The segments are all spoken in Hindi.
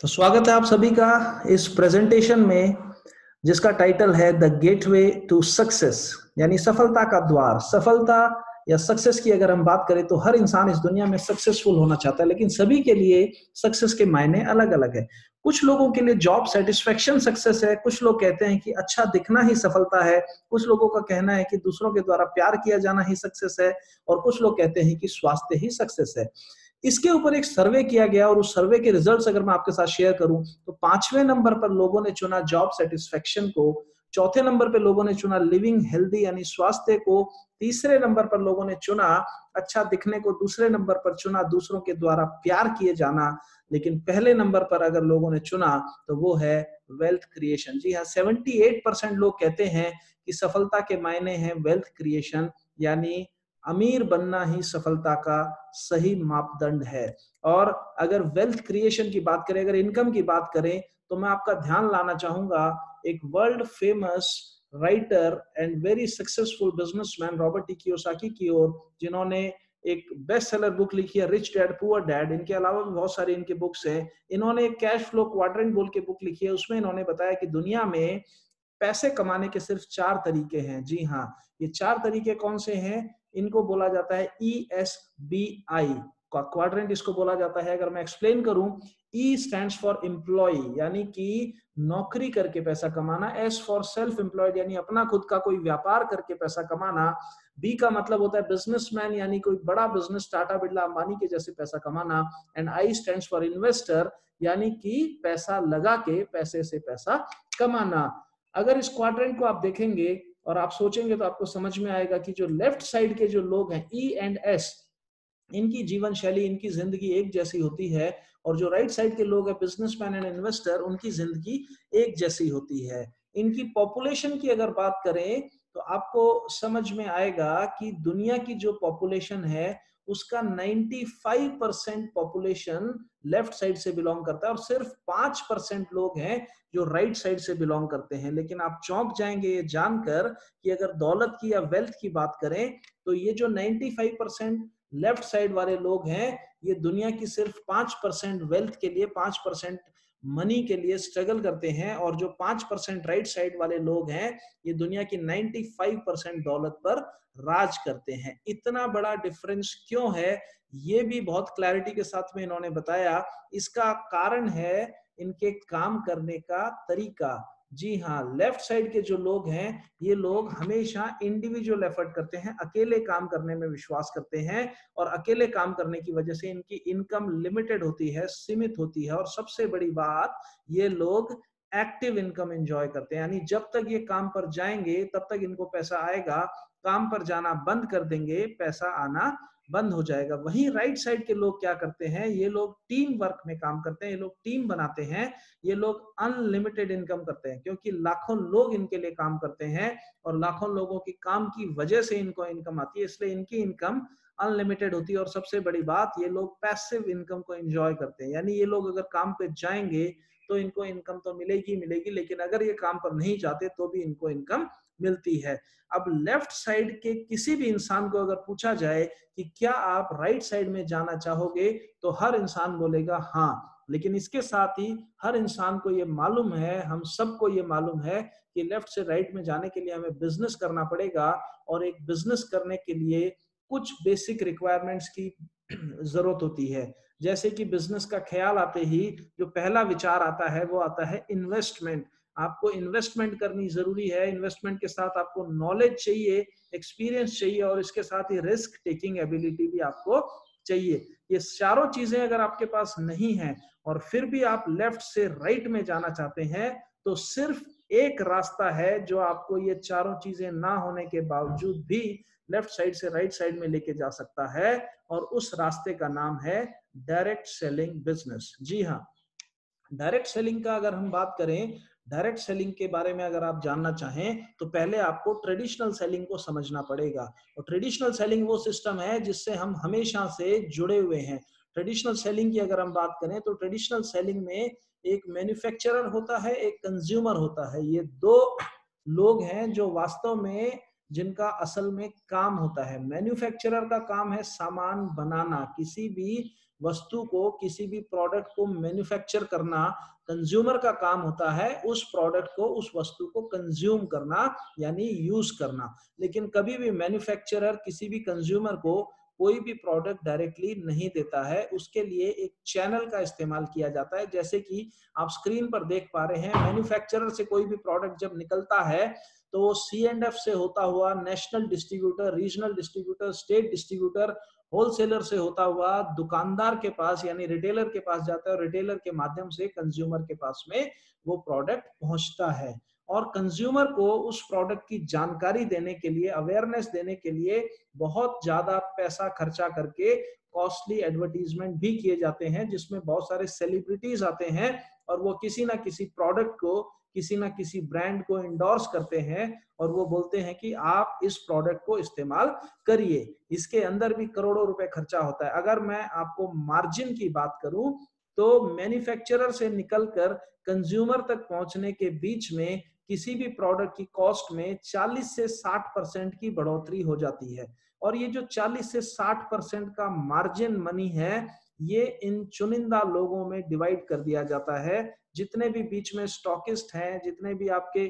तो स्वागत है आप सभी का इस प्रेजेंटेशन में, जिसका टाइटल है द गेटवे टू सक्सेस, यानी सफलता का द्वार। सफलता या सक्सेस की अगर हम बात करें तो हर इंसान इस दुनिया में सक्सेसफुल होना चाहता है, लेकिन सभी के लिए सक्सेस के मायने अलग अलग है। कुछ लोगों के लिए जॉब सेटिस्फेक्शन सक्सेस है, कुछ लोग कहते हैं कि अच्छा दिखना ही सफलता है, कुछ लोगों का कहना है कि दूसरों के द्वारा प्यार किया जाना ही सक्सेस है, और कुछ लोग कहते हैं कि स्वास्थ्य ही सक्सेस है। इसके ऊपर एक सर्वे किया गया और उस सर्वे के रिजल्ट्स अगर मैं आपके साथ शेयर करूं तो 5वें नंबर पर लोगों ने चुना जॉब सेटिस्फेक्शन को, चौथे नंबर पर लोगों ने चुना लिविंग हेल्दी यानी स्वास्थ्य को, तीसरे नंबर पर लोगों ने चुना अच्छा दिखने को, दूसरे नंबर पर चुना दूसरों के द्वारा प्यार किए जाना, लेकिन पहले नंबर पर अगर लोगों ने चुना तो वो है वेल्थ क्रिएशन। जी हाँ, 78% लोग कहते हैं कि सफलता के मायने हैं वेल्थ क्रिएशन, यानी अमीर बनना ही सफलता का सही मापदंड है। और अगर वेल्थ क्रिएशन की बात करें, अगर इनकम की बात करें, तो मैं आपका ध्यान लाना चाहूंगा एक world famous writer and very successful businessman Robert T Kiyosaki की ओर, जिन्होंने एक बेस्ट सेलर बुक लिखी है रिच डैड पुअर डैड। इनके अलावा भी बहुत सारी इनके बुक्स हैं। इन्होंने एक कैश फ्लो क्वाड्रेंट बोल के बुक लिखी है, उसमें इन्होंने बताया कि दुनिया में पैसे कमाने के सिर्फ 4 तरीके हैं। जी हाँ, ये 4 तरीके कौन से हैं? इनको बोला जाता है ESBI का क्वाड्रेंट, इसको बोला जाता है। अगर मैं एक्सप्लेन करूं, E स्टैंड्स फॉर एम्प्लॉय, यानी कि नौकरी करके पैसा कमाना। S फॉर सेल्फ एम्प्लॉयड, यानी अपना खुद का कोई व्यापार करके पैसा कमाना। B का मतलब होता है बिजनेसमैन, यानी कोई बड़ा बिजनेस, टाटा बिरला अंबानी के जैसे पैसा कमाना। And I stands for investor, यानी कि पैसा लगा के पैसे से पैसा कमाना। अगर इस क्वाड्रेंट को आप देखेंगे और आप सोचेंगे तो आपको समझ में आएगा कि जो लेफ्ट साइड के जो लोग हैं E एंड S, इनकी जीवन शैली, इनकी जिंदगी एक जैसी होती है, और जो राइट साइड के लोग हैं बिजनेसमैन एंड इन्वेस्टर, उनकी जिंदगी एक जैसी होती है। इनकी पॉपुलेशन की अगर बात करें तो आपको समझ में आएगा कि दुनिया की जो पॉपुलेशन है उसका 95% पॉपुलेशन लेफ्ट साइड से बिलोंग करता है, और सिर्फ 5% लोग हैं जो राइट साइड से बिलोंग करते हैं। लेकिन आप चौंक जाएंगे ये जानकर कि अगर दौलत की या वेल्थ की बात करें तो ये जो 95% लेफ्ट साइड वाले लोग हैं, ये दुनिया की सिर्फ 5% वेल्थ के लिए, 5% मनी के लिए स्ट्रगल करते हैं, और जो 5% राइट साइड वाले लोग हैं, ये दुनिया की 95% दौलत पर राज करते हैं। इतना बड़ा डिफरेंस क्यों है, ये भी बहुत क्लैरिटी के साथ में इन्होंने बताया। इसका कारण है इनके काम करने का तरीका। जी हाँ, लेफ्ट साइड के जो लोग हैं, ये लोग हमेशा इंडिविजुअल एफर्ट करते हैं, अकेले काम करने में विश्वास करते हैं, और अकेले काम करने की वजह से इनकी इनकम लिमिटेड होती है, सीमित होती है। और सबसे बड़ी बात, ये लोग एक्टिव इनकम एंजॉय करते हैं, यानी जब तक ये काम पर जाएंगे तब तक इनको पैसा आएगा, काम पर जाना बंद कर देंगे पैसा आना बंद हो जाएगा। वहीं राइट साइड के लोग क्या करते हैं, ये लोग टीम वर्क में काम करते हैं, ये लोग टीम बनाते हैं, ये लोग अनलिमिटेड इनकम करते हैं, क्योंकि लाखों लोग इनके लिए काम करते हैं और लाखों लोगों की काम की वजह से इनको इनकम आती है, इसलिए इनकी इनकम अनलिमिटेड होती है। और सबसे बड़ी बात, ये लोग पैसिव इनकम को एंजॉय करते हैं, यानी ये लोग अगर काम पे जाएंगे तो इनको इनकम तो मिलेगी मिलेगी, लेकिन अगर ये काम पर नहीं जाते तो भी इनको इनकम मिलती है। अब लेफ्ट साइड के किसी भी इंसान को अगर पूछा जाए कि क्या आप राइट साइड में जाना चाहोगे, तो हर इंसान बोलेगा हाँ। लेकिन इसके साथ ही हर इंसान को ये मालूम है, हम सबको ये मालूम है कि लेफ्ट से राइट में जाने के लिए हमें बिजनेस करना पड़ेगा, और एक बिजनेस करने के लिए कुछ बेसिक रिक्वायरमेंट्स की जरूरत होती है। जैसे कि बिजनेस का ख्याल आते ही जो पहला विचार आता है वो आता है इन्वेस्टमेंट। आपको इन्वेस्टमेंट करनी जरूरी है, इन्वेस्टमेंट के साथ आपको नॉलेज चाहिए, एक्सपीरियंस चाहिए, और इसके साथ ही रिस्क टेकिंग एबिलिटी भी आपको चाहिए। ये चारों चीजें अगर आपके पास नहीं है और फिर भी आप लेफ्ट से राइट में जाना चाहते हैं, तो सिर्फ एक रास्ता है जो आपको ये चारों चीजें ना होने के बावजूद भी लेफ्ट साइड से राइट साइड में लेके जा सकता है, और उस रास्ते का नाम है डायरेक्ट सेलिंग बिजनेस। जी हाँ, डायरेक्ट सेलिंग का अगर हम बात करें, डायरेक्ट सेलिंग के बारे में अगर आप जानना चाहें तो पहले आपको ट्रेडिशनल सेलिंग को समझना पड़ेगा। और ट्रेडिशनल सेलिंग वो सिस्टम है जिससे हम हमेशा से जुड़े हुए हैं। ट्रेडिशनल सेलिंग की अगर हम बात करें तो ट्रेडिशनल सेलिंग में एक मैन्युफैक्चरर होता है, एक कंज्यूमर होता है। ये दो लोग हैं जो वास्तव में जिनका असल में काम होता है। मैन्युफैक्चरर का काम है सामान बनाना, किसी भी वस्तु को, किसी भी प्रोडक्ट को मैन्युफैक्चर करना कंज्यूमर का काम होता है, उस प्रोडक्ट को, उस वस्तु को कंज्यूम करना यानी यूज करना। लेकिन कभी भी मैन्युफैक्चरर किसी भी कंज्यूमर को कोई भी प्रोडक्ट डायरेक्टली नहीं देता है, उसके लिए एक चैनल का इस्तेमाल किया जाता है। जैसे कि आप स्क्रीन पर देख पा रहे हैं, मैन्युफैक्चरर से कोई भी प्रोडक्ट जब निकलता है तो C&F से होता हुआ national distributor, regional distributor, state distributor, wholesaler से होता हुआ दुकानदार के पास यानी रिटेलर के पास जाता है, और रिटेलर के माध्यम से कंज्यूमर के पास में वो प्रोडक्ट पहुंचता है। और कंज्यूमर को उस प्रोडक्ट की जानकारी देने के लिए, अवेयरनेस देने के लिए बहुत ज्यादा पैसा खर्चा करके कॉस्टली एडवर्टीजमेंट भी किए जाते हैं, जिसमें बहुत सारे सेलिब्रिटीज आते हैं और वो किसी ना किसी प्रोडक्ट को, किसी ना किसी ब्रांड को इंडोर्स करते हैं और वो बोलते हैं कि आप इस प्रोडक्ट को इस्तेमाल करिए। इसके अंदर भी करोड़ों रुपए खर्चा होता है। अगर मैं आपको मार्जिन की बात करूं तो मैन्युफैक्चरर से निकलकर कंज्यूमर तक पहुंचने के बीच में किसी भी प्रोडक्ट की कॉस्ट में 40 से 60% की बढ़ोतरी हो जाती है। और ये जो 40 से 60% का मार्जिन मनी है, ये इन चुनिंदा लोगों में डिवाइड कर दिया जाता है। जितने भी बीच में स्टॉकिस्ट हैं, जितने भी आपके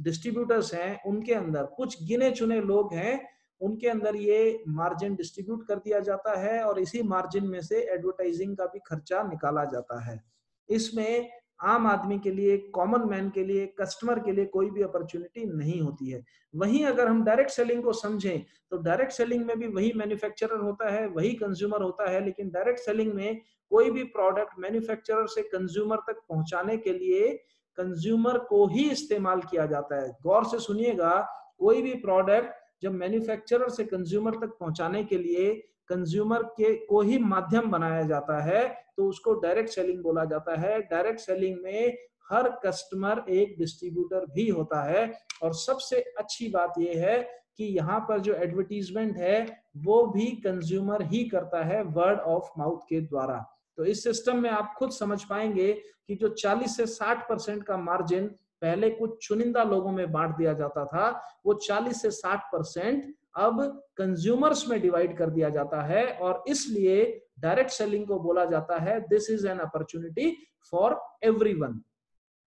डिस्ट्रीब्यूटर्स हैं, उनके अंदर कुछ गिने चुने लोग हैं, उनके अंदर ये मार्जिन डिस्ट्रीब्यूट कर दिया जाता है और इसी मार्जिन में से एडवर्टाइजिंग का भी खर्चा निकाला जाता है। इसमें आम आदमी के लिए, कॉमन मैन के लिए, कस्टमर के लिए कोई भी अपॉर्चुनिटी नहीं होती है। वहीं अगर हम डायरेक्ट सेलिंग को समझें तो डायरेक्ट सेलिंग में भी वही मैन्युफैक्चरर होता है, वही कंज्यूमर होता है, लेकिन डायरेक्ट सेलिंग में कोई भी प्रोडक्ट मैन्युफैक्चरर से कंज्यूमर तक पहुंचाने के लिए कंज्यूमर को ही इस्तेमाल किया जाता है। गौर से सुनिएगा, कोई भी प्रोडक्ट जब मैन्युफैक्चरर से कंज्यूमर तक पहुंचाने के लिए कंज्यूमर के को ही माध्यम बनाया जाता है तो उसको डायरेक्ट सेलिंग बोला जाता है। डायरेक्ट सेलिंग में हर कस्टमर एक डिस्ट्रीब्यूटर भी होता है। और सबसे अच्छी बात यह है कि यहाँ पर जो एडवर्टीजमेंट है वो भी कंज्यूमर ही करता है, वर्ड ऑफ माउथ के द्वारा। तो इस सिस्टम में आप खुद समझ पाएंगे कि जो 40 से 60% का मार्जिन पहले कुछ चुनिंदा लोगों में बांट दिया जाता था, वो 40 से 60% अब कंज्यूमर्स में डिवाइड कर दिया जाता है। और इसलिए डायरेक्ट सेलिंग को बोला जाता है this is an opportunity for everyone.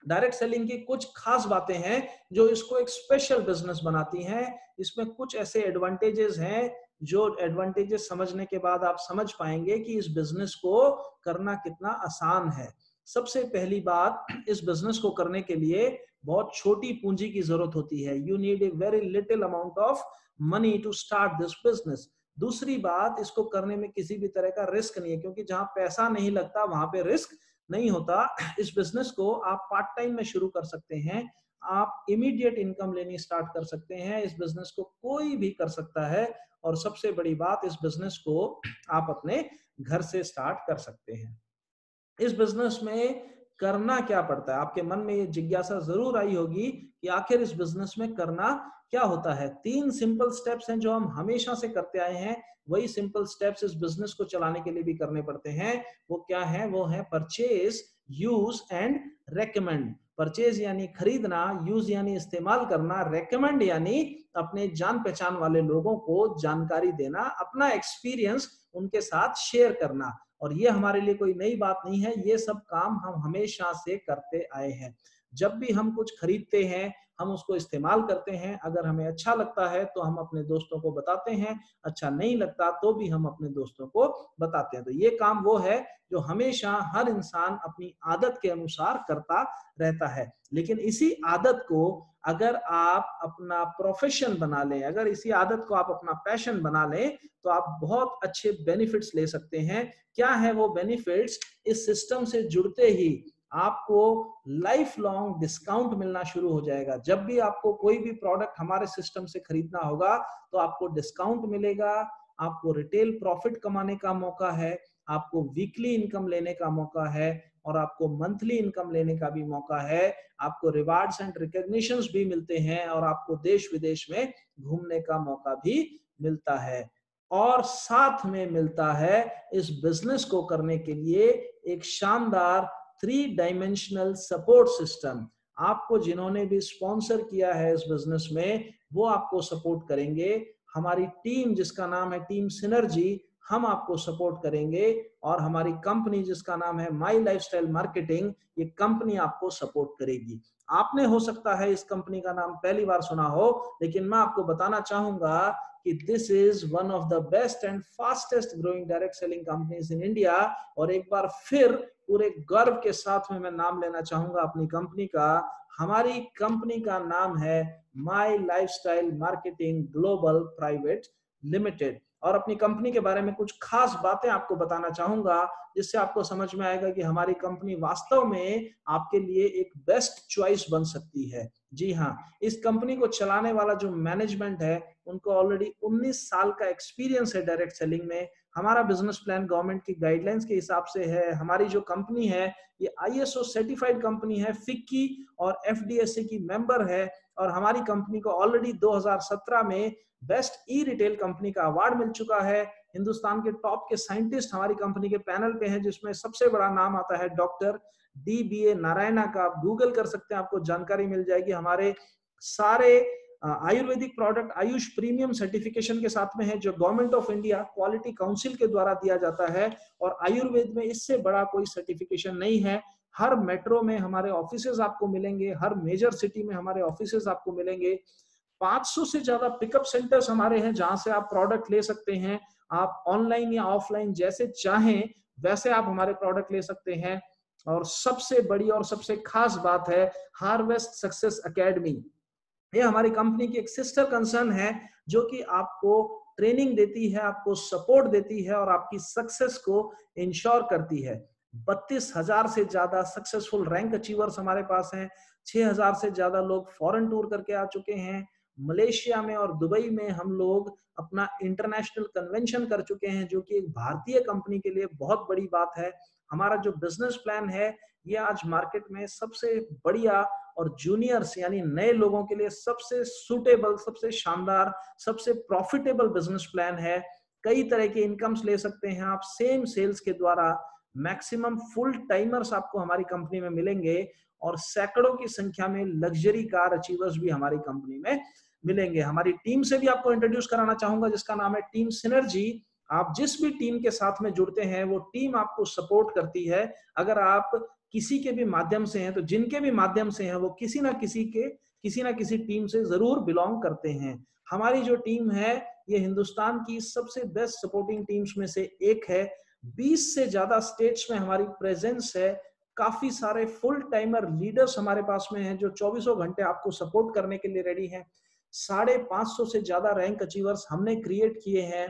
Direct selling की कुछ खास बातें हैं जो इसको एक स्पेशल बिजनेस बनाती हैं। इसमें कुछ ऐसे एडवांटेजेस हैं जो एडवांटेजेस समझने के बाद आप समझ पाएंगे कि इस बिजनेस को करना कितना आसान है। सबसे पहली बात, इस बिजनेस को करने के लिए बहुत छोटी पूंजी की जरूरत होती है। You need a very little amount of money to start this business. दूसरी बात, इसको करने में किसी भी तरह का रिस्क नहीं है, क्योंकि जहां पैसा नहीं लगता वहां पे रिस्क नहीं होता। इस बिजनेस को आप पार्ट टाइम में शुरू कर सकते हैं, आप इमीडिएट इनकम लेनी स्टार्ट कर सकते हैं। इस बिजनेस को कोई भी कर सकता है। और सबसे बड़ी बात, इस बिजनेस को आप अपने घर से स्टार्ट कर सकते हैं। इस बिजनेस में करना क्या पड़ता है? आपके मन में ये जिज्ञासा जरूर आई होगी कि आखिर इस बिजनेस में करना क्या होता है। 3 सिंपल स्टेप्स हैं जो हम हमेशा से करते आए हैं, वही सिंपल स्टेप्स इस बिजनेस को चलाने के लिए भी करने पड़ते हैं। वो क्या है? वो है purchase, use and recommend. Purchase यानी खरीदना, यूज यानी इस्तेमाल करना, रेकमेंड यानी अपने जान पहचान वाले लोगों को जानकारी देना, अपना एक्सपीरियंस उनके साथ शेयर करना। और ये हमारे लिए कोई नई बात नहीं है, ये सब काम हम हमेशा से करते आए हैं। जब भी हम कुछ खरीदते हैं, हम उसको इस्तेमाल करते हैं। अगर हमें अच्छा लगता है तो हम अपने दोस्तों को बताते हैं, अच्छा नहीं लगता तो भी हम अपने दोस्तों को बताते हैं। तो ये काम वो है जो हमेशा हर इंसान अपनी आदत के अनुसार करता रहता है। लेकिन इसी आदत को अगर आप अपना प्रोफेशन बना लें, अगर इसी आदत को आप अपना पैशन बना लें, तो आप बहुत अच्छे बेनिफिट्स ले सकते हैं। क्या है वो बेनिफिट्स? इस सिस्टम से जुड़ते ही आपको लाइफ लॉन्ग डिस्काउंट मिलना शुरू हो जाएगा। जब भी आपको कोई भी प्रोडक्ट हमारे सिस्टम से खरीदना होगा तो आपको डिस्काउंट मिलेगा, आपको रिटेल प्रॉफिट कमाने का मौका है, आपको वीकली इनकम लेने का मौका है और आपको मंथली इनकम लेने का भी मौका है। आपको रिवार्ड्स एंड रिकॉग्निशंस भी मिलते हैं और आपको देश विदेश में घूमने का मौका भी मिलता है। और साथ में मिलता है इस बिजनेस को करने के लिए एक शानदार 3 डायमेंशनल सपोर्ट सिस्टम। आपको जिन्होंने भी स्पॉन्सर किया है इस बिजनेस में, वो आपको सपोर्ट करेंगे। हमारी टीम जिसका नाम है टीम सिनर्जी, हम आपको सपोर्ट करेंगे और हमारी कंपनी जिसका नाम है माई लाइफस्टाइल मार्केटिंग, ये कंपनी आपको सपोर्ट करेगी। आपने हो सकता है इस कंपनी का नाम पहली बार सुना हो, लेकिन मैं आपको बताना चाहूंगा कि this is one of the best and fastest growing direct selling companies in India. और एक बार फिर पूरे गर्व के साथ में मैं नाम लेना चाहूंगा अपनी कंपनी का। हमारी कंपनी का नाम है My Lifestyle Marketing Global Private Limited. और अपनी कंपनी के बारे में कुछ खास बातें आपको बताना चाहूंगा, जिससे आपको समझ में आएगा कि हमारी कंपनी वास्तव में आपके लिए एक बेस्ट चॉइस बन सकती है। जी हाँ, इस कंपनी को चलाने वाला जो मैनेजमेंट है, उनको ऑलरेडी 19 साल का एक्सपीरियंस है डायरेक्ट सेलिंग में। हमारा बिजनेस प्लान गवर्नमेंट की गाइडलाइंस के हिसाब से है। हमारी जो कंपनी है ये ISO सर्टिफाइड कंपनी है, फिक्की और FDSA की मेंबर है। और हमारी कंपनी को ऑलरेडी 2017 में बेस्ट ई रिटेल कंपनी का अवार्ड मिल चुका है। हिंदुस्तान के टॉप के साइंटिस्ट हमारी कंपनी के पैनल पे हैं, जिसमें सबसे बड़ा नाम आता है डॉक्टर DBA नारायणा का। आप गूगल कर सकते हैं, आपको जानकारी मिल जाएगी। हमारे सारे Ayurvedic product Ayush premium certification के साथ में है, जो government of India quality council के द्वारा दिया जाता है। और आयुर्वेद में इससे बड़ा कोई सर्टिफिकेशन नहीं है। हर मेट्रो में हमारे ऑफिसेज आपको मिलेंगे, हर मेजर सिटी में हमारे ऑफिसेज आपको मिलेंगे। 500 से ज्यादा पिकअप सेंटर्स हमारे हैं, जहां से आप प्रोडक्ट ले सकते हैं। आप ऑनलाइन या ऑफलाइन जैसे चाहें वैसे आप हमारे प्रोडक्ट ले सकते हैं। और सबसे बड़ी और सबसे खास बात है हार्वेस्ट सक्सेस एकेडमी। ये हमारी कंपनी की एक सिस्टर कंसर्न है, जो कि आपको ट्रेनिंग देती है, आपको सपोर्ट देती है और आपकी सक्सेस को इंश्योर करती है। 32,000 से ज्यादा सक्सेसफुल रैंक अचीवर्स हमारे पास हैं। 6,000 से ज्यादा लोग फॉरेन टूर करके आ चुके हैं। मलेशिया में और दुबई में हम लोग अपना इंटरनेशनल कन्वेंशन कर चुके हैं, जो कि एक भारतीय कंपनी के लिए बहुत बड़ी बात है। हमारा जो बिजनेस प्लान है ये आज मार्केट में सबसे बढ़िया और जूनियर्स यानी नए लोगों के लिए सबसे सूटेबल, सबसे शानदार, सबसे प्रॉफिटेबल बिजनेस प्लान है। कई तरह के इनकम्स ले सकते हैं आप सेम सेल्स के द्वारा। मैक्सिमम फुल टाइमर्स आपको हमारी कंपनी में मिलेंगे और सैकड़ों की संख्या में लग्जरी कार अचीवर्स भी हमारी कंपनी में मिलेंगे। हमारी टीम से भी आपको इंट्रोड्यूस कराना चाहूंगा, जिसका नाम है टीम सिनर्जी। आप जिस भी टीम के साथ में जुड़ते हैं वो टीम आपको सपोर्ट करती है। अगर आप किसी के भी माध्यम से हैं, तो जिनके भी माध्यम से हैं वो किसी ना किसी टीम से जरूर बिलोंग करते हैं। हमारी जो टीम है ये हिंदुस्तान की सबसे बेस्ट सपोर्टिंग टीम्स में से एक है। 20 से ज्यादा स्टेट्स में हमारी प्रेजेंस है। काफी सारे फुल टाइमर लीडर्स हमारे पास में हैं, जो 24 घंटे आपको सपोर्ट करने के लिए रेडी हैं। 550 से ज्यादा रैंक अचीवर्स हमने क्रिएट किए हैं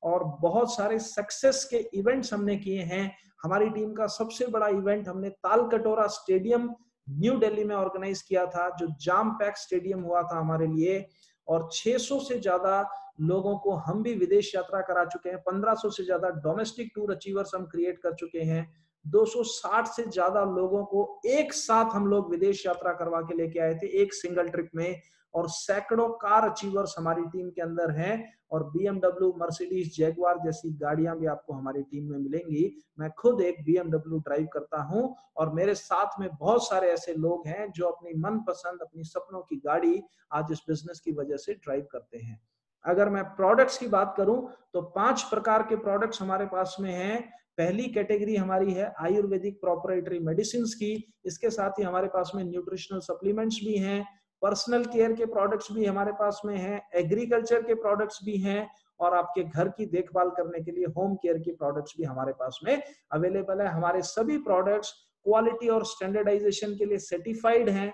और बहुत सारे सक्सेस के इवेंट्स हमने किए हैं। हमारी टीम का सबसे बड़ा इवेंट हमने ताल कटोरा स्टेडियम न्यू दिल्ली में ऑर्गेनाइज किया था, जो जाम पैक स्टेडियम हुआ था हमारे लिए। और 600 से ज्यादा लोगों को हम भी विदेश यात्रा करा चुके हैं। 1500 से ज्यादा डोमेस्टिक टूर अचीवर्स हम क्रिएट कर चुके हैं। 260 से ज्यादा लोगों को एक साथ हम लोग विदेश यात्रा करवा के लेके आए थे एक सिंगल ट्रिप में। और सैकड़ों कार अचीवर्स हमारी टीम के अंदर हैं। और BMW, मर्सिडीज, जैगुआर जैसी गाड़ियां भी आपको हमारी टीम में मिलेंगी। मैं खुद एक BMW ड्राइव करता हूं और मेरे साथ में बहुत सारे ऐसे लोग हैं जो अपनी मनपसंद, अपनी सपनों की गाड़ी आज इस बिजनेस की वजह से ड्राइव करते हैं। अगर मैं प्रोडक्ट्स की बात करूं तो 5 प्रकार के प्रोडक्ट्स हमारे पास में हैं। पहली कैटेगरी हमारी है आयुर्वेदिक प्रोप्राइटरी मेडिसिन की। इसके साथ ही हमारे पास में न्यूट्रिशनल सप्लीमेंट्स भी हैं, पर्सनल केयर के प्रोडक्ट्स भी हमारे पास में हैं, एग्रीकल्चर के प्रोडक्ट्स भी हैं और आपके घर की देखभाल करने के लिए होम केयर की प्रोडक्ट्स भी हमारे पास में अवेलेबल है। हमारे सभी प्रोडक्ट्स क्वालिटी और स्टैंडर्डाइजेशन के लिए सर्टिफाइड हैं।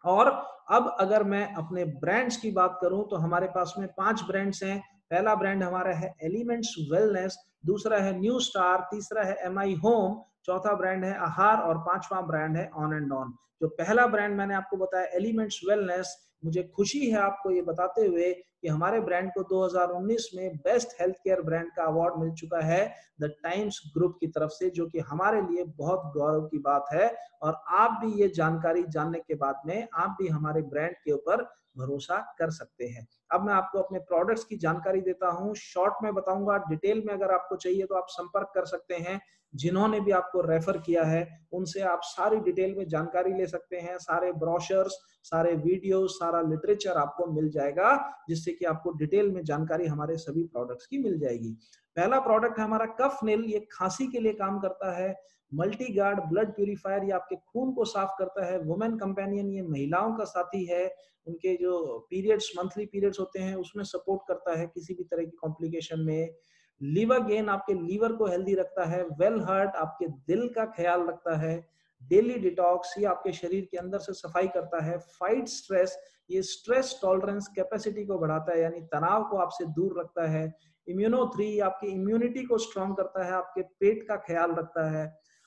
और अब अगर मैं अपने ब्रांड्स की बात करूं तो हमारे पास में 5 ब्रांड्स हैं। पहला ब्रांड हमारा है एलिमेंट्स वेलनेस, दूसरा है न्यू स्टार, तीसरा है MI होम, चौथा ब्रांड है आहार और पांचवा ब्रांड है ऑन एंड ऑन। जो पहला ब्रांड मैंने आपको बताया एलिमेंट्स वेलनेस, मुझे खुशी है आपको ये बताते हुए कि हमारे ब्रांड को 2019 में बेस्ट हेल्थ केयर ब्रांड का अवार्ड मिल चुका है द टाइम्स ग्रुप की तरफ से, जो कि हमारे लिए बहुत गौरव की बात है। और आप भी ये जानकारी जानने के बाद में आप भी हमारे ब्रांड के ऊपर भरोसा कर सकते हैं। अब मैं आपको अपने प्रोडक्ट्स की जानकारी देता हूं, शॉर्ट में बताऊंगा, डिटेल में अगर आपको चाहिए तो आप संपर्क कर सकते हैं। जिन्होंने भी आपको रेफर किया है उनसे आप सारी डिटेल में जानकारी ले सकते हैं। सारे ब्रोशर्स, सारे वीडियोस, सारा लिटरेचर आपको मिल जाएगा, जिससे कि आपको डिटेल में जानकारी हमारे सभी प्रोडक्ट्स की मिल जाएगी। पहला प्रोडक्ट है हमारा कफ नील, ये खांसी के लिए काम करता है। मल्टी गार्ड ब्लड प्यूरिफायर, ये आपके खून को साफ करता है। वुमेन कंपेनियन, ये महिलाओं का साथी है, उनके जो पीरियड्स, मंथली पीरियड्स होते हैं उसमें सपोर्ट करता है किसी भी तरह की कॉम्प्लिकेशन में। लीवर गेन, आपके लीवर को हेल्दी रखता है। वेल हार्ट, आपके दिल का ख्याल रखता है। डेली डिटॉक्स, ये आपके शरीर के अंदर से सफाई करता है। फाइट स्ट्रेस, ये स्ट्रेस टॉलरेंस कैपेसिटी को बढ़ाता है, यानी तनाव को आपसे दूर रखता है। इम्यूनो 3, आपकी इम्यूनिटी को स्ट्रॉन्ग करता है, आपके पेट का ख्याल रखता है।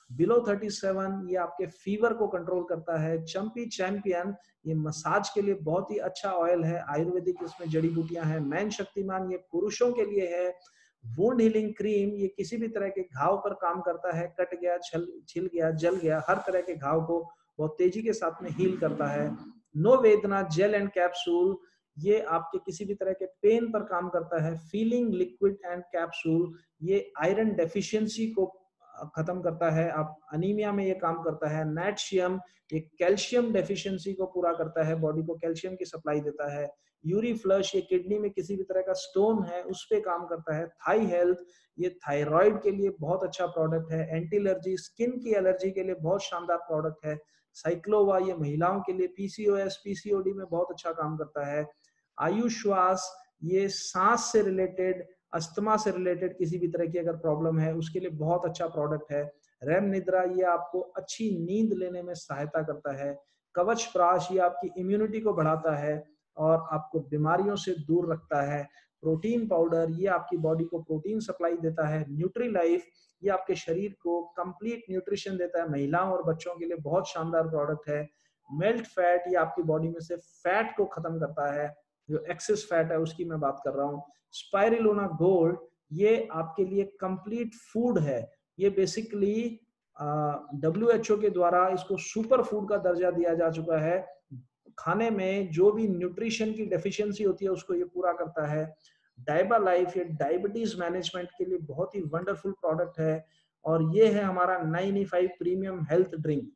बिलो 37, ये आपके फीवर को कंट्रोल करता है। चंपी चैंपियन, ये मसाज के लिए बहुत ही अच्छा ऑयल है, आयुर्वेदिक इसमें जड़ी बूटियां हैं। मैन शक्तिमान, ये पुरुषों के लिए है। वुंड हीलिंग क्रीम, ये किसी भी तरह के घाव पर काम करता है, कट गया, छिल गया, जल गया, हर तरह के घाव को बहुत तेजी के साथ में हील करता है। नो वेदना जेल एंड कैप्सूल, ये आपके किसी भी तरह के पेन पर काम करता है। फीलिंग लिक्विड एंड कैप्सूल, ये आयरन डेफिशिएंसी को खत्म करता है, आप अनीमिया में ये काम करता है। नेटशियम, ये कैल्शियम डेफिशिएंसी को पूरा करता है, बॉडी को कैल्शियम की सप्लाई देता है। यूरी फ्लश, ये किडनी में किसी भी तरह का स्टोन है उस पे काम करता है। थाई हेल्थ, ये थायराइड के लिए बहुत अच्छा प्रोडक्ट है। एंटी एलर्जी, स्किन की एलर्जी के लिए बहुत शानदार प्रोडक्ट है। साइक्लोवा, ये महिलाओं के लिए पीसीओएस पीसीओडी में बहुत अच्छा काम करता है। आयुश्वास, ये सांस से रिलेटेड, अस्थमा से रिलेटेड किसी भी तरह की अगर प्रॉब्लम है उसके लिए बहुत अच्छा प्रोडक्ट है। रेम निद्रा, ये आपको अच्छी नींद लेने में सहायता करता है। कवच प्राश, ये आपकी इम्यूनिटी को बढ़ाता है और आपको बीमारियों से दूर रखता है। प्रोटीन पाउडर, ये आपकी बॉडी को प्रोटीन सप्लाई देता है। न्यूट्री लाइफ, ये आपके शरीर को कंप्लीट न्यूट्रिशन देता है, महिलाओं और बच्चों के लिए बहुत शानदार प्रोडक्ट है। मेल्ट फैट, ये आपकी बॉडी में से फैट को खत्म करता है, जो एक्सेस फैट है उसकी मैं बात कर रहा हूँ। स्पाइरुलिना गोल्ड, ये आपके लिए कंप्लीट फूड है। ये बेसिकली WHO के द्वारा इसको सुपर फूड का दर्जा दिया जा चुका है। खाने में जो भी न्यूट्रिशन की डेफिशिएंसी होती है उसको ये पूरा करता है। डाइबा लाइफ, ये डायबिटीज मैनेजमेंट के लिए बहुत ही वंडरफुल प्रोडक्ट है। और ये है हमारा 9E5 प्रीमियम हेल्थ ड्रिंक।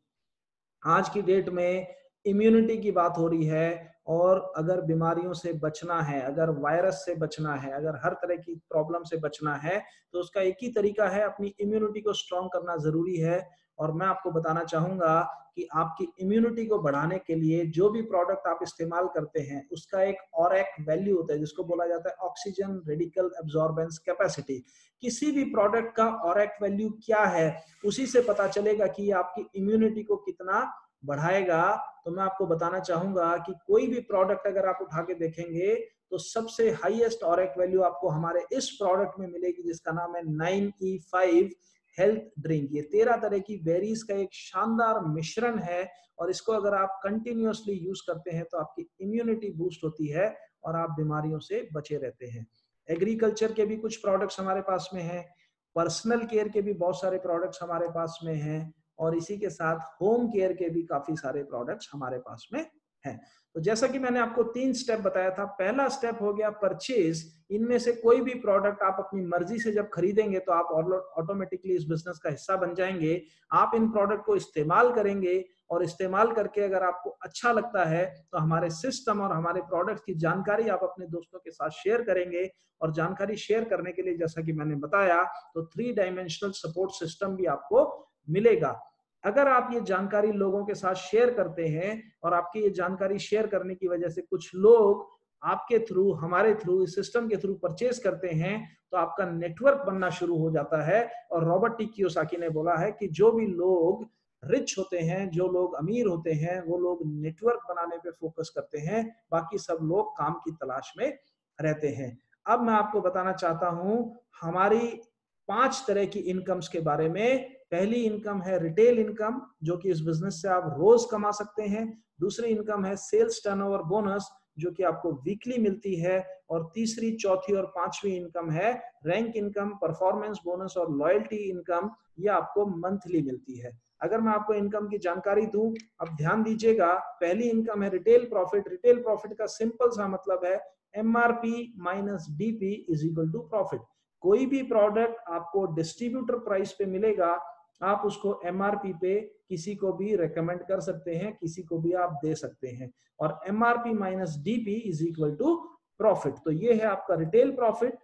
आज की डेट में इम्यूनिटी की बात हो रही है, और अगर बीमारियों से बचना है, अगर वायरस से बचना है, अगर हर तरह की प्रॉब्लम से बचना है, तो उसका एक ही तरीका है, अपनी इम्यूनिटी को स्ट्रॉन्ग करना जरूरी है। और मैं आपको बताना चाहूंगा कि आपकी इम्यूनिटी को बढ़ाने के लिए जो भी प्रोडक्ट आप इस्तेमाल करते हैं उसका एक ORAC वैल्यू होता है, जिसको बोला जाता है ऑक्सीजन रेडिकल एब्जॉर्बेंस कैपेसिटी। किसी भी प्रोडक्ट का ORAC वैल्यू क्या है, उसी से पता चलेगा कि ये आपकी इम्यूनिटी को कितना बढ़ाएगा। तो मैं आपको बताना चाहूंगा कि कोई भी प्रोडक्ट अगर आप उठा के देखेंगे तो सबसे हाईएस्ट ORAC वैल्यू आपको हमारे इस प्रोडक्ट में मिलेगी, जिसका नाम है 9E5 हेल्थ ड्रिंक। ये 13 तरह की बेरीज का एक शानदार मिश्रण है, और इसको अगर आप कंटिन्यूअसली यूज करते हैं तो आपकी इम्यूनिटी बूस्ट होती है और आप बीमारियों से बचे रहते हैं। एग्रीकल्चर के भी कुछ प्रोडक्ट्स हमारे पास में हैं, पर्सनल केयर के भी बहुत सारे प्रोडक्ट्स हमारे पास में हैं, और इसी के साथ होम केयर के भी काफी सारे प्रोडक्ट्स हमारे पास में हैं। तो जैसा कि मैंने आपको 3 स्टेप बताया था, पहला स्टेप हो गया परचेज। इनमें से कोई भी प्रोडक्ट आप अपनी मर्जी से जब खरीदेंगे तो आप ऑटोमेटिकली इस बिजनेस का हिस्सा बन जाएंगे। आप इन प्रोडक्ट को इस्तेमाल करेंगे, और इस्तेमाल करके अगर आपको अच्छा लगता है तो हमारे सिस्टम और हमारे प्रोडक्ट की जानकारी आप अपने दोस्तों के साथ शेयर करेंगे। और जानकारी शेयर करने के लिए, जैसा कि मैंने बताया, तो 3 डायमेंशनल सपोर्ट सिस्टम भी आपको मिलेगा। अगर आप ये जानकारी लोगों के साथ शेयर करते हैं, और आपकी ये जानकारी शेयर करने की वजह से कुछ लोग आपके थ्रू, हमारे थ्रू, इस सिस्टम के थ्रू परचेज करते हैं, तो आपका नेटवर्क बनना शुरू हो जाता है। और रॉबर्ट टी कियोसाकी ने बोला है कि जो भी लोग रिच होते हैं, जो लोग अमीर होते हैं, वो लोग नेटवर्क बनाने पे फोकस करते हैं, बाकी सब लोग काम की तलाश में रहते हैं। अब मैं आपको बताना चाहता हूं हमारी 5 तरह की इनकम्स के बारे में। पहली इनकम है रिटेल इनकम, जो कि इस बिजनेस से आप रोज कमा सकते हैं। दूसरी इनकम है सेल्स टर्नओवर बोनस, जो कि आपको वीकली मिलती है। और तीसरी, चौथी और पांचवी इनकम है रैंक इनकम, परफॉर्मेंस बोनस और लॉयल्टी इनकम, ये आपको मंथली मिलती है। अगर मैं आपको इनकम की जानकारी दूं, अब ध्यान दीजिएगा। पहली इनकम है रिटेल प्रॉफिट। रिटेल प्रॉफिट का सिंपल सा मतलब है MRP minus DP is equal to profit. कोई भी प्रोडक्ट आपको डिस्ट्रीब्यूटर प्राइस पे मिलेगा, आप उसको MRP पे किसी को भी रेकमेंड कर सकते हैं, किसी को भी आप दे सकते हैं। और MRP minus DP is equal to profit. तो ये है आपका रिटेल प्रॉफिट।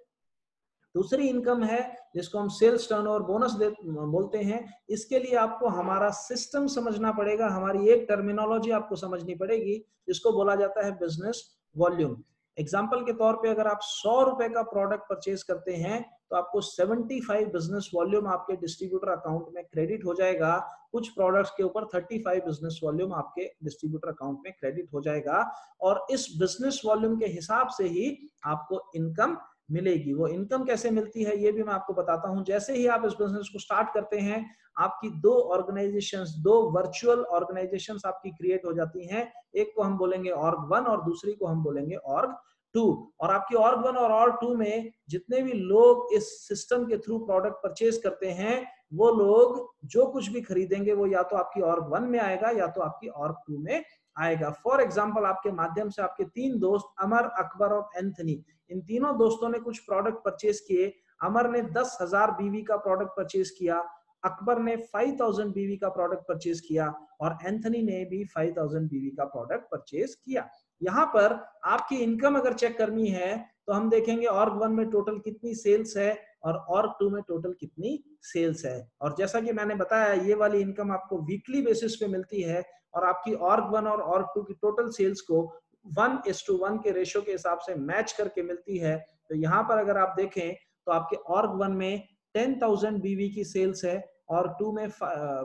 दूसरी इनकम है जिसको हम सेल्स टर्नओवर बोनस बोलते हैं। इसके लिए आपको हमारा सिस्टम समझना पड़ेगा, हमारी एक टर्मिनोलॉजी आपको समझनी पड़ेगी जिसको बोला जाता है बिजनेस वॉल्यूम। एग्जाम्पल के तौर पे अगर आप 100 रुपए का प्रोडक्ट परचेज करते हैं तो आपको 75 बिजनेस वॉल्यूम आपके डिस्ट्रीब्यूटर अकाउंट में क्रेडिट हो जाएगा। कुछ प्रोडक्ट्स के ऊपर 35 बिजनेस वॉल्यूम आपके डिस्ट्रीब्यूटर अकाउंट में क्रेडिट हो जाएगा। और इस बिजनेस वॉल्यूम के हिसाब से ही आपको इनकम मिलेगी। वो इनकम कैसे मिलती है ये भी मैं आपको बताता हूं। जैसे ही आप इस बिजनेस को स्टार्ट करते हैं, आपकी दो ऑर्गेनाइजेशंस, दो वर्चुअल ऑर्गेनाइजेशंस आपकी क्रिएट हो जाती हैं। एक को हम बोलेंगे ऑर्ग 1 और दूसरी को हम बोलेंगे ऑर्ग 2। और आपकी ऑर्ग 1 और ऑर्ग 2 में जितने भी लोग इस सिस्टम के थ्रू प्रोडक्ट परचेज करते हैं, वो लोग जो कुछ भी खरीदेंगे वो या तो आपकी ऑर्ग 1 में आएगा या तो आपकी ऑर्ग 2 में आएगा। फॉर एग्जाम्पल, आपके माध्यम से आपके 3 दोस्त अमर, अकबर और एंथनी, इन तीनों दोस्तों ने कुछ प्रोडक्ट परचेज किए। अमर ने 10,000 बीवी का प्रोडक्ट परचेज किया, अकबर ने 5000 बीवी का प्रोडक्ट परचेज किया और एंथनी ने भी 5000 बीवी का प्रोडक्ट परचेज किया। यहाँ पर आपकी इनकम अगर चेक करनी है तो हम देखेंगे ऑर्ग 1 में टोटल कितनी सेल्स है और ऑर्ग 2 में टोटल कितनी सेल्स है। और जैसा कि मैंने बताया, ये वाली इनकम आपको वीकली बेसिस पे मिलती है और आपकी ऑर्ग 1 और ऑर्ग 2 की टोटल सेल्स को 1:1 के रेशियो के हिसाब से मैच करके मिलती है। तो यहाँ पर अगर आप देखें तो आपके ऑर्ग 1 में 10,000 बीवी की सेल्स है, ऑर्ग 2 में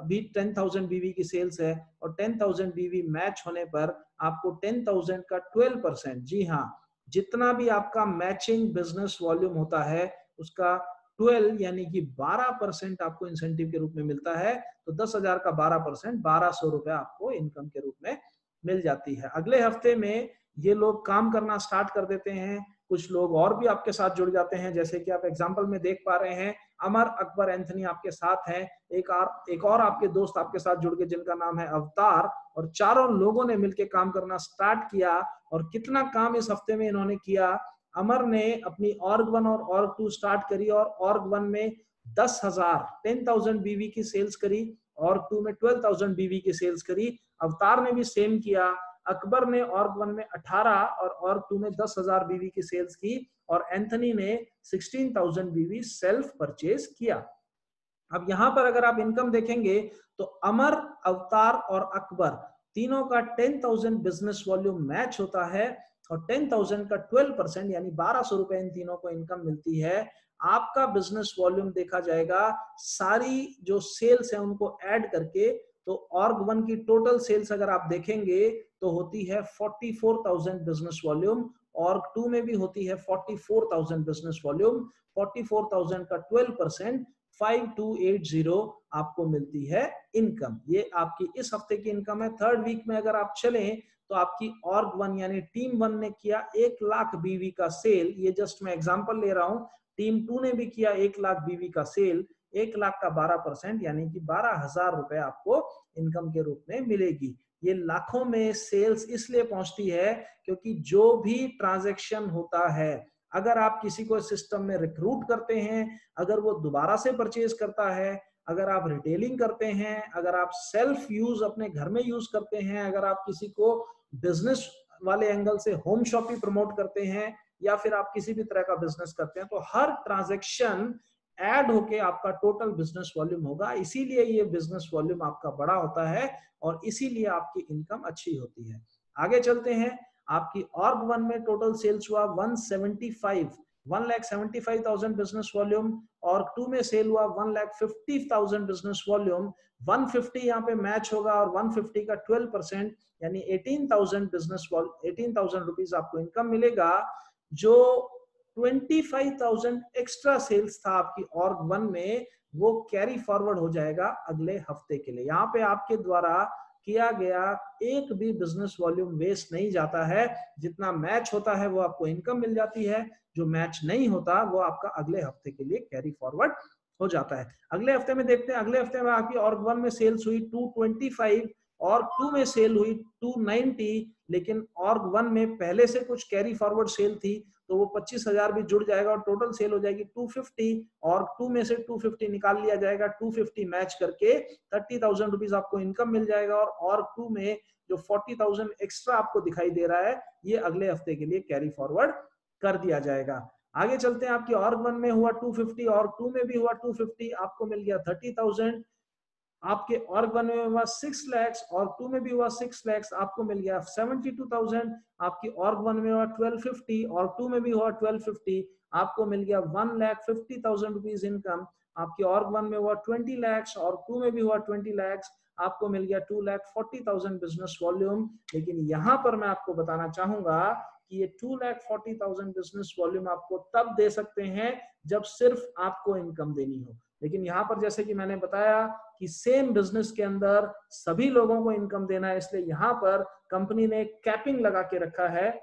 भी 10,000 बीवी की सेल्स है और 10,000 बीवी मैच होने पर आपको 10,000 का 12%, जी हाँ, जितना भी आपका मैचिंग बिजनेस वॉल्यूम होता है उसका 12 यानी कि 12% आपको इंसेंटिव के रूप में मिलता है। तो 10,000 का 12%, 1200 रुपए आपको इनकम के रूप में मिल जाती है। अगले हफ्ते में ये लोग काम करना स्टार्ट कर देते हैं। कुछ लोग और भी आपके साथ जुड़ जाते हैं, जैसे कि आप एग्जांपल में देख पा रहे हैं, अमर, अकबर, एंथनी आपके साथ हैं। एक और आपके दोस्त आपके साथ जुड़ गए जिनका नाम है अवतार, और चारों लोगों ने मिलकर काम करना स्टार्ट किया। और कितना काम इस हफ्ते में इन्होंने किया। अमर ने अपनी ऑर्ग 1 और ऑर्ग 2 स्टार्ट करी और ऑर्ग 1 में 10,000 बीवी की सेल्स करी, ऑर्ग 2 में 12,000 बीवी की सेल्स करी। अवतार ने भी सेम किया। अकबर ने ऑर्ग 1 में 18 और ऑर्ग 2 में 10,000 बीवी की सेल्स की और एंथनी ने 16,000 बीवी सेल्फ परचेज किया। अब यहां पर अगर आप इनकम देखेंगे तो अमर, अवतार और अकबर तीनों का 10,000 बिजनेस वॉल्यूम मैच होता है और 10,000 का 12% यानी 1200 रुपए इन तीनों को इनकम मिलती है। आपका बिजनेस वॉल्यूम देखा जाएगा सारी जो सेल्स है उनको ऐड करके, तो ऑर्ग 1 की टोटल सेल्स अगर आप देखेंगे तो होती है 44,000 बिजनेस वॉल्यूम। ऑर्ग 2 में भी होती है 44,000 बिजनेस वॉल्यूम। 44,000 का 12%, 5280 आपको मिलती है इनकम। ये आपकी इस हफ्ते की इनकम है। थर्ड वीक में अगर आप चलें तो आपकी ऑर्ग 1 यानी टीम 1 ने किया 1 लाख बीवी का सेल। ये जस्ट मैं एग्जांपल ले रहा हूं। टीम 2 ने भी किया 1 लाख बीवी का सेल। 1 लाख का 12% यानी कि 12,000 रुपए आपको इनकम के रूप में मिलेगी। ये लाखों में सेल्स इसलिए पहुंचती है क्योंकि जो भी ट्रांजैक्शन होता है, अगर आप किसी को सिस्टम में रिक्रूट करते हैं, अगर वो दोबारा से परचेज करता है, अगर आप रिटेलिंग करते हैं, अगर आप सेल्फ यूज अपने घर में यूज करते हैं, अगर आप किसी को बिजनेस वाले एंगल से होम शॉप ही प्रमोट करते हैं या फिर आप किसी भी तरह का बिजनेस करते हैं, तो हर ट्रांजैक्शन ऐड होके आपका टोटल बिजनेस वॉल्यूम होगा। इसीलिए ये बिजनेस वॉल्यूम आपका बड़ा होता है और इसीलिए आपकी इनकम अच्छी होती है। आगे चलते हैं। आपकी ऑर्ग 1 में टोटल सेल्स हुआ 1,75,000 बिजनेस वॉल्यूम। ऑर्ग 2 में सेल हुआ 1,50,000 बिजनेस वॉल्यूम। 150 यहाँ पे मैच होगा और 150 का 12% यानी 18,000 बिजनेस वॉल्यूम, 18,000 रुपीज आपको इनकम मिलेगा। जो 25,000 एक्स्ट्रा सेल्स था आपकी ऑर्ग 1 में, वो कैरी फॉरवर्ड हो जाएगा अगले हफ्ते के लिए। यहाँ पे आपके द्वारा किया गया एक भी बिजनेस वॉल्यूम वेस्ट नहीं जाता है। जितना मैच होता है वो आपको इनकम मिल जाती है, जो मैच नहीं होता वो आपका अगले हफ्ते के लिए कैरी फॉरवर्ड हो जाता है। अगले हफ्ते में देखते हैं। अगले हफ्ते में आपकी ऑर्ग 1 में सेल्स हुई 225 ऑर्ग 2 में सेल हुई 290, लेकिन ऑर्ग 1 में पहले से कुछ कैरी फॉरवर्ड सेल थी, तो वो 25,000 भी जुड़ जाएगा और टोटल सेल हो जाएगी 250। ऑर्ग 2 में से 250 निकाल लिया जाएगा, 250 मैच करके 30,000 रुपीज आपको इनकम मिल जाएगा। और ऑर्ग 2 में जो 40,000 एक्स्ट्रा आपको दिखाई दे रहा है, ये अगले हफ्ते के लिए कैरी फॉरवर्ड कर दिया जाएगा। आगे चलते हैं, आपकी ऑर्ग 1 में हुआ 250, ऑर्ग 2 में भी हुआ 250, आपको मिल गया 30,000। आपके ऑर्ग 1 में हुआ 6 लाख, ऑर्ग 2 में भी हुआ 6 लाख, आपको मिल गया 72,000। आपकी ऑर्ग 1 में हुआ 1250, ऑर्ग 2 में भी हुआ 1250, आपको मिल गया 1,50,000 रुपीज इनकम। आपकी ऑर्ग 1 में हुआ 20 लाख, ऑर्ग 2 में भी हुआ 20 लाख, आपको मिल गया 2,40,000 बिजनेस वॉल्यूम। लेकिन यहां पर मैं आपको बताना चाहूंगा कि ये 2,40,000 बिजनेस वॉल्यूम आपको तब दे सकते हैं जब सिर्फ आपको इनकम देनी हो। लेकिन यहाँ पर जैसे कि मैंने बताया कि सेम बिजनेस के अंदर सभी लोगों को इनकम देना है, इसलिए यहाँ पर कंपनी ने कैपिंग लगा के रखा है,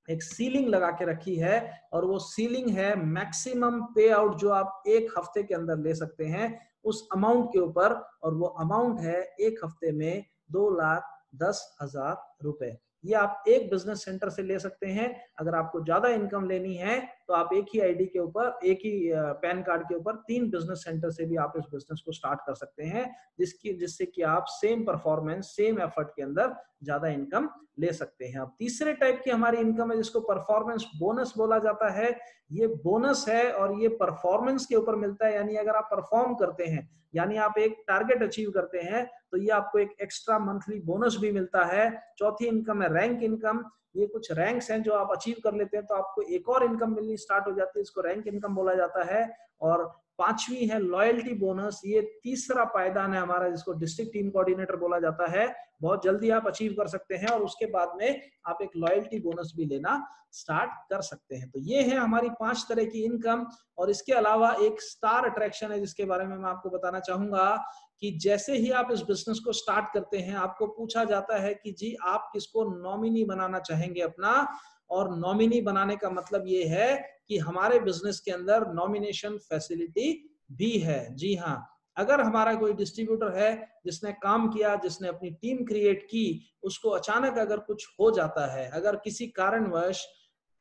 एक सीलिंग लगा के रखी है, और वो सीलिंग है मैक्सिमम पे आउट जो आप एक हफ्ते के अंदर ले सकते हैं उस अमाउंट के ऊपर, और वो अमाउंट है एक हफ्ते में 2,10,000 रुपए। ये आप एक बिजनेस सेंटर से ले सकते हैं। अगर आपको ज्यादा इनकम लेनी है तो आप एक ही आईडी के ऊपर, एक ही पैन कार्ड के ऊपर 3 बिजनेस सेंटर से भी आप इस बिजनेस को स्टार्ट कर सकते हैं, जिससे कि आप सेम परफॉर्मेंस, सेम एफर्ट के अंदर ज्यादा इनकम ले सकते हैं। अब तीसरे टाइप की हमारी इनकम है जिसको परफॉर्मेंस बोनस बोला जाता है। ये बोनस है और ये परफॉर्मेंस के ऊपर मिलता है, यानी अगर आप परफॉर्म करते हैं, यानी आप एक टारगेट अचीव करते हैं, तो ये आपको एक एक्स्ट्रा मंथली बोनस भी मिलता है। चौथी इनकम है रैंक इनकम। ये कुछ रैंक्स हैं जो आप अचीव कर लेते हैं तो आपको एक और इनकम मिलनी स्टार्ट हो जाती है, इसको रैंक इनकम बोला जाता है। और पांचवी है लॉयल्टी बोनस। ये तीसरा पायदान है हमारा, जिसको डिस्ट्रिक्ट टीम कोऑर्डिनेटर बोला जाता है। बहुत जल्दी आप अचीव कर सकते हैं और उसके बाद में आप एक लॉयल्टी बोनस भी लेना स्टार्ट कर सकते हैं। तो ये है हमारी 5 तरह की इनकम। और इसके अलावा एक स्टार अट्रैक्शन है जिसके बारे में मैं आपको बताना चाहूंगा कि जैसे ही आप इस बिजनेस को स्टार्ट करते हैं, आपको पूछा जाता है कि जी आप किसको नॉमिनी बनाना चाहेंगे अपना। और नॉमिनी बनाने का मतलब ये है कि हमारे बिजनेस के अंदर नॉमिनेशन फैसिलिटी भी है। जी हाँ, अगर हमारा कोई डिस्ट्रीब्यूटर है जिसने काम किया, जिसने अपनी टीम क्रिएट की, उसको अचानक अगर कुछ हो जाता है, अगर किसी कारणवश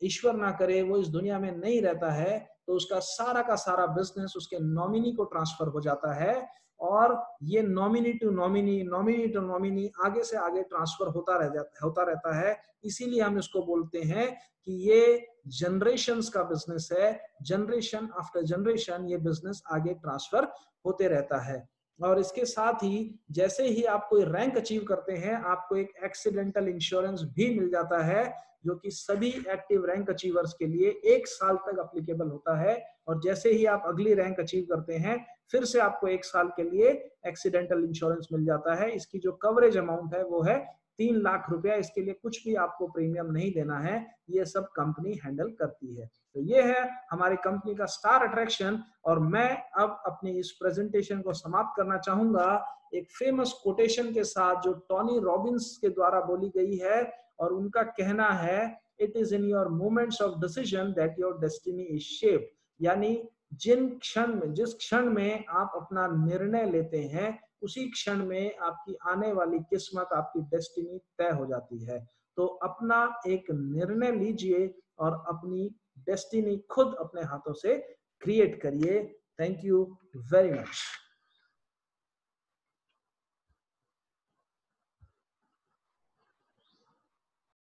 ईश्वर ना करे वो इस दुनिया में नहीं रहता है, तो उसका सारा का सारा बिजनेस उसके नॉमिनी को ट्रांसफर हो जाता है। और ये nominee to nominee, nominee to nominee आगे से आगे ट्रांसफर होता रहता है। इसीलिए हम इसको बोलते हैं कि ये जनरेशंस का बिजनेस है। जनरेशन आफ्टर जनरेशन ये बिजनेस आगे ट्रांसफर होते रहता है। और इसके साथ ही जैसे ही आप कोई रैंक अचीव करते हैं, आपको एक एक्सीडेंटल इंश्योरेंस भी मिल जाता है, जो कि सभी एक्टिव रैंक अचीवर्स के लिए 1 साल तक एप्लीकेबल होता है। और जैसे ही आप अगली रैंक अचीव करते हैं, फिर से आपको 1 साल के लिए एक्सीडेंटल इंश्योरेंस मिल जाता है। इसकी जो कवरेज अमाउंट है वो है 3 लाख रुपया। इसके लिए कुछ भी आपको प्रीमियम नहीं देना है, ये सब कंपनी हैंडल करती है। तो ये है हमारी कंपनी का स्टार अट्रैक्शन। और मैं अब अपनी इस प्रेजेंटेशन को समाप्त करना चाहूंगा एक फेमस कोटेशन के साथ, जो टोनी रॉबिन्स के द्वारा बोली गई है। और उनका कहना है, it is in your moments of decision that your destiny is shaped. यानी जिस क्षण में आप अपना निर्णय लेते हैं, उसी क्षण में आपकी आने वाली किस्मत, आपकी डेस्टिनी तय हो जाती है। तो अपना एक निर्णय लीजिए और अपनी डेस्टिनी खुद अपने हाथों से क्रिएट करिए। Thank you very much.